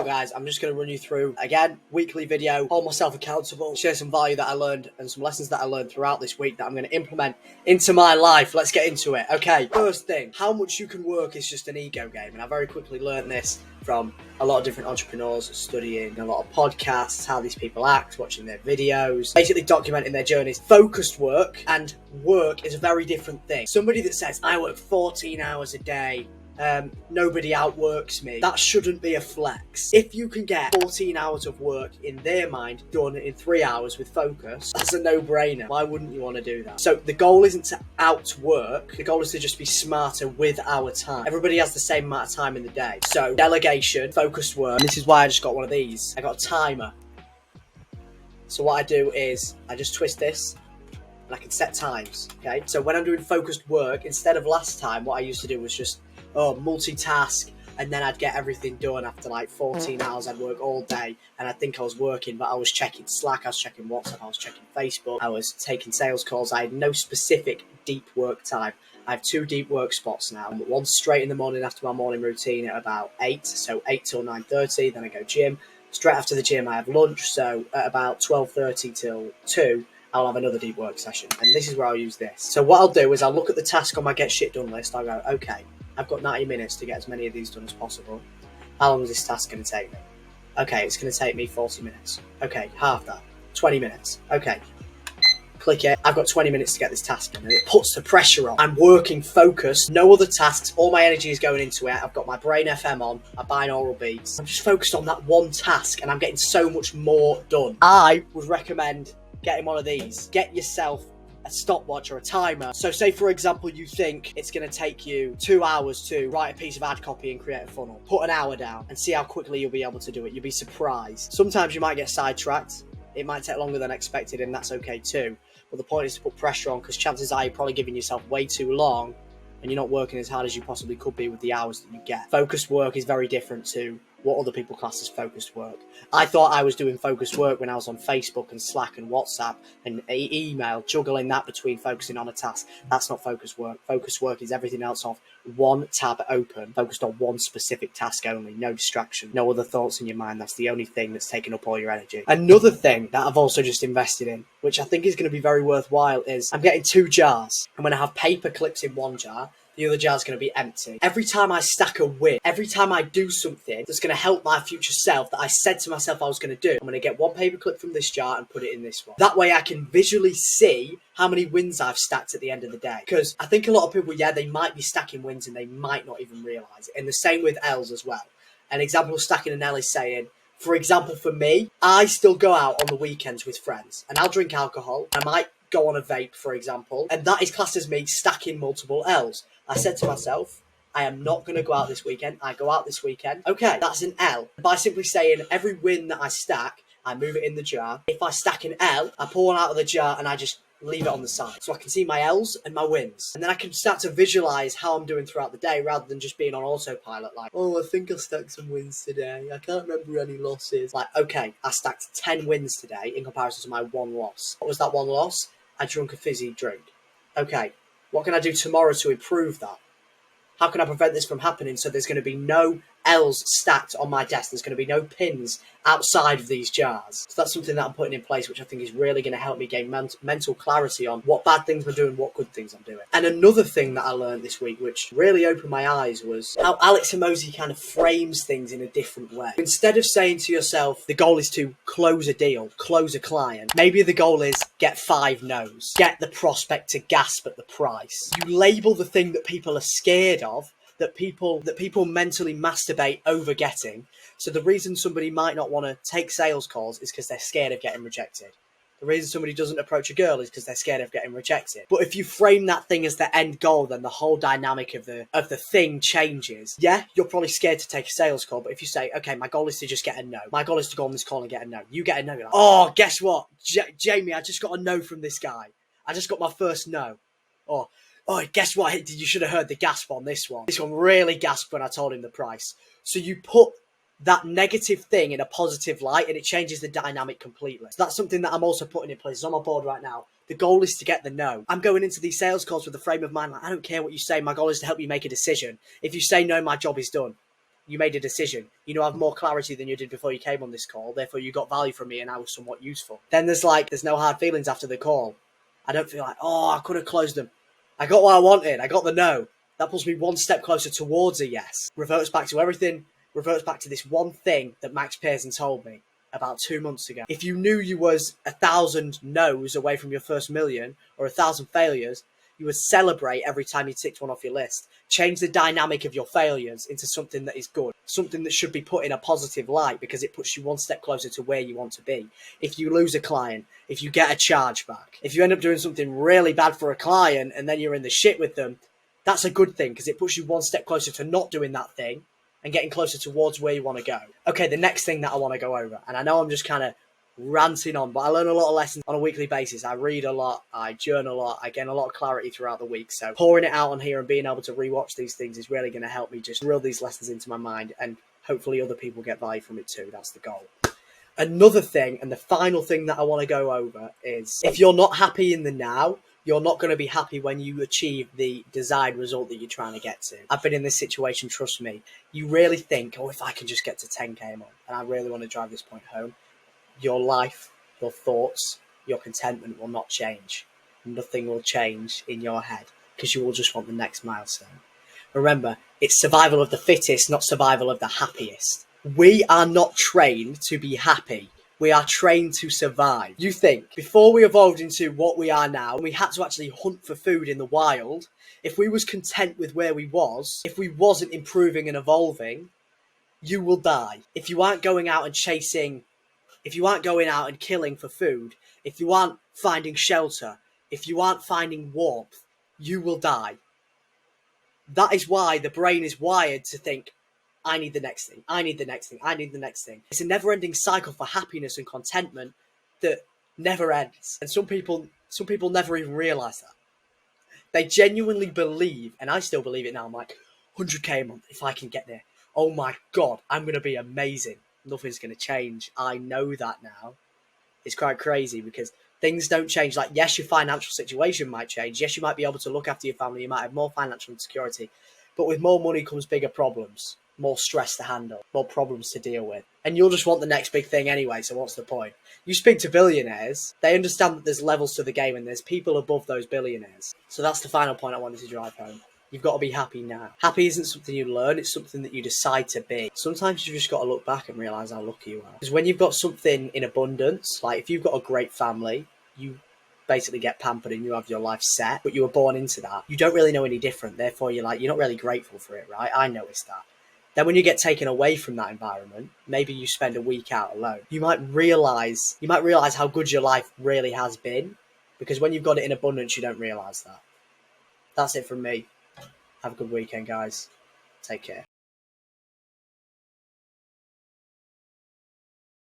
guys, I'm just going to run you through, again, weekly video, hold myself accountable, share some value that I learned and some lessons that I learned throughout this week that I'm going to implement into my life. Let's get into it. Okay, first thing, how much you can work is just an ego game. And I very quickly learned this from a lot of different entrepreneurs, studying a lot of podcasts, how these people act, watching their videos, basically documenting their journeys. Focused work and work is a very different thing. Somebody that says, I work 14 hours a day, nobody outworks me, that shouldn't be a flex. If you can get 14 hours of work in their mind done in 3 hours with focus, that's a no-brainer. Why wouldn't you want to do that? So the goal isn't to outwork, the goal is to just be smarter with our time. Everybody has the same amount of time in the day. So delegation, focused work, and this is why I just got one of these. I got a timer. So what I do is I just twist this and I can set times, okay? So when I'm doing focused work, instead of last time, what I used to do was just multitask, and then I'd get everything done after like 14 hours. I'd work all day and I'd think I was working, but I was checking Slack, I was checking WhatsApp, I was checking Facebook, I was taking sales calls. I had no specific deep work time. I have 2 deep work spots now. One straight in the morning after my morning routine at about 8, so 8 till 9:30, then I go gym. Straight after the gym I have lunch, so at about 12:30 till 2 I'll have another deep work session, and this is where I'll use this. So what I'll do is I'll look at the task on my get shit done list. I'll go, okay, I've got 90 minutes to get as many of these done as possible. How long is this task going to take me? Okay, it's going to take me 40 minutes. Okay, half that. 20 minutes. Okay. Click it. I've got 20 minutes to get this task done, and it puts the pressure on. I'm working focused, no other tasks, all my energy is going into it. I've got my brain FM on, my binaural beats. I'm just focused on that one task, and I'm getting so much more done. I would recommend getting one of these. Get yourself a stopwatch or a timer. So say for example you think it's going to take you 2 hours to write a piece of ad copy and create a funnel. Put an hour down and see how quickly you'll be able to do it. You'll be surprised. Sometimes you might get sidetracked. It might take longer than expected, and that's okay too. But the point is to put pressure on, because chances are you're probably giving yourself way too long and you're not working as hard as you possibly could be with the hours that you get. Focused work is very different to what other people class as focused work. I thought I was doing focused work when I was on Facebook and Slack and WhatsApp and email, juggling that between focusing on a task. That's not focused work. Focused work is everything else off one tab open, focused on one specific task only, no distraction, no other thoughts in your mind. That's the only thing that's taking up all your energy. Another thing that I've also just invested in, which I think is going to be very worthwhile, is I'm getting 2 jars. I'm going to have paper clips in one jar. The other jar is going to be empty. Every time I stack a win, every time I do something that's going to help my future self that I said to myself I was going to do, I'm going to get one paper clip from this jar and put it in this one. That way I can visually see how many wins I've stacked at the end of the day. Because I think a lot of people, yeah, they might be stacking wins and they might not even realise it. And the same with L's as well. An example of stacking an L is saying, for example, for me, I still go out on the weekends with friends and I'll drink alcohol. I might go on a vape, for example, and that is classed as me stacking multiple L's. I said to myself, I am not going to go out this weekend. I go out this weekend. Okay, that's an L. By simply saying every win that I stack, I move it in the jar. If I stack an L, I pull one out of the jar and I just leave it on the side. So I can see my L's and my wins. And then I can start to visualize how I'm doing throughout the day rather than just being on autopilot like, oh, I think I stacked some wins today. I can't remember any losses. Like, okay, I stacked 10 wins today in comparison to my 1 loss. What was that 1 loss? I drank a fizzy drink. Okay, what can I do tomorrow to improve that? How can I prevent this from happening so there's going to be no L's stacked on my desk? There's going to be no pins outside of these jars. So that's something that I'm putting in place, which I think is really going to help me gain mental clarity on what bad things I'm doing, what good things I'm doing. And another thing that I learned this week, which really opened my eyes, was how Alex Hormozi kind of frames things in a different way. Instead of saying to yourself, the goal is to close a deal, close a client, maybe the goal is get 5 no's, get the prospect to gasp at the price. You label the thing that people are scared of, that people mentally masturbate over getting. So the reason somebody might not want to take sales calls is because they're scared of getting rejected. The reason somebody doesn't approach a girl is because they're scared of getting rejected. But if you frame that thing as the end goal, then the whole dynamic of the thing changes. Yeah, you're probably scared to take a sales call, but if you say, okay, my goal is to just get a no. My goal is to go on this call and get a no. You get a no, you're like, oh, guess what? Jamie, I just got a no from this guy. I just got my first no. Or, oh, guess what? You should have heard the gasp on this one. This one really gasped when I told him the price. So you put that negative thing in a positive light and it changes the dynamic completely. So that's something that I'm also putting in place. It's on my board right now. The goal is to get the no. I'm going into these sales calls with the frame of mind like, I don't care what you say. My goal is to help you make a decision. If you say no, my job is done. You made a decision. You have more clarity than you did before you came on this call. Therefore, you got value from me and I was somewhat useful. Then there's no hard feelings after the call. I don't feel like, oh, I could have closed them. I got what I wanted. I got the no. That pulls me one step closer towards a yes. Reverts back to everything. Reverts back to this one thing that Max Pearson told me about 2 months ago. If you knew you was 1,000 no's away from your first million or 1,000 failures, you would celebrate every time you ticked one off your list. Change the dynamic of your failures into something that is good, something that should be put in a positive light because it puts you one step closer to where you want to be. If you lose a client, if you get a charge back, if you end up doing something really bad for a client and then you're in the shit with them, that's a good thing because it puts you one step closer to not doing that thing and getting closer towards where you want to go. Okay, the next thing that I want to go over, and I know I'm just kind of ranting on, but I learn a lot of lessons on a weekly basis. I read a lot, I journal a lot, I gain a lot of clarity throughout the week. So pouring it out on here and being able to rewatch these things is really going to help me just drill these lessons into my mind, and hopefully other people get value from it too. That's the goal. Another thing, and the final thing that I want to go over is, if you're not happy in the now, you're not going to be happy when you achieve the desired result that you're trying to get to. I've been in this situation, trust me. You really think, oh, if I can just get to 10k a month, and I really want to drive this point home, your life, your thoughts, your contentment will not change. Nothing will change in your head because you will just want the next milestone. Remember, it's survival of the fittest, not survival of the happiest. We are not trained to be happy. We are trained to survive. You think, before we evolved into what we are now, we had to actually hunt for food in the wild. If we was content with where we was, if we wasn't improving and evolving, you will die. If you aren't going out and chasing, if you aren't going out and killing for food, if you aren't finding shelter, if you aren't finding warmth, you will die. That is why the brain is wired to think, I need the next thing, I need the next thing, I need the next thing. It's a never-ending cycle for happiness and contentment that never ends. And some people never even realise that. They genuinely believe, and I still believe it now, I'm like, 100k a month, if I can get there, oh my God, I'm going to be amazing. Nothing's going to change. I know that now. It's quite crazy because things don't change. Like, yes, your financial situation might change. Yes, you might be able to look after your family. You might have more financial security. But with more money comes bigger problems, more stress to handle, more problems to deal with. And you'll just want the next big thing anyway, so what's the point? You speak to billionaires, they understand that there's levels to the game and there's people above those billionaires. So that's the final point I wanted to drive home. You've got to be happy now. Happy isn't something you learn, it's something that you decide to be. Sometimes you've just got to look back and realise how lucky you are. Because when you've got something in abundance, like if you've got a great family, you basically get pampered and you have your life set, but you were born into that. You don't really know any different, therefore you're not really grateful for it, right? I noticed that. Then when you get taken away from that environment, maybe you spend a week out alone, you might realise how good your life really has been, because when you've got it in abundance, you don't realise that. That's it from me. Have a good weekend, guys. Take care.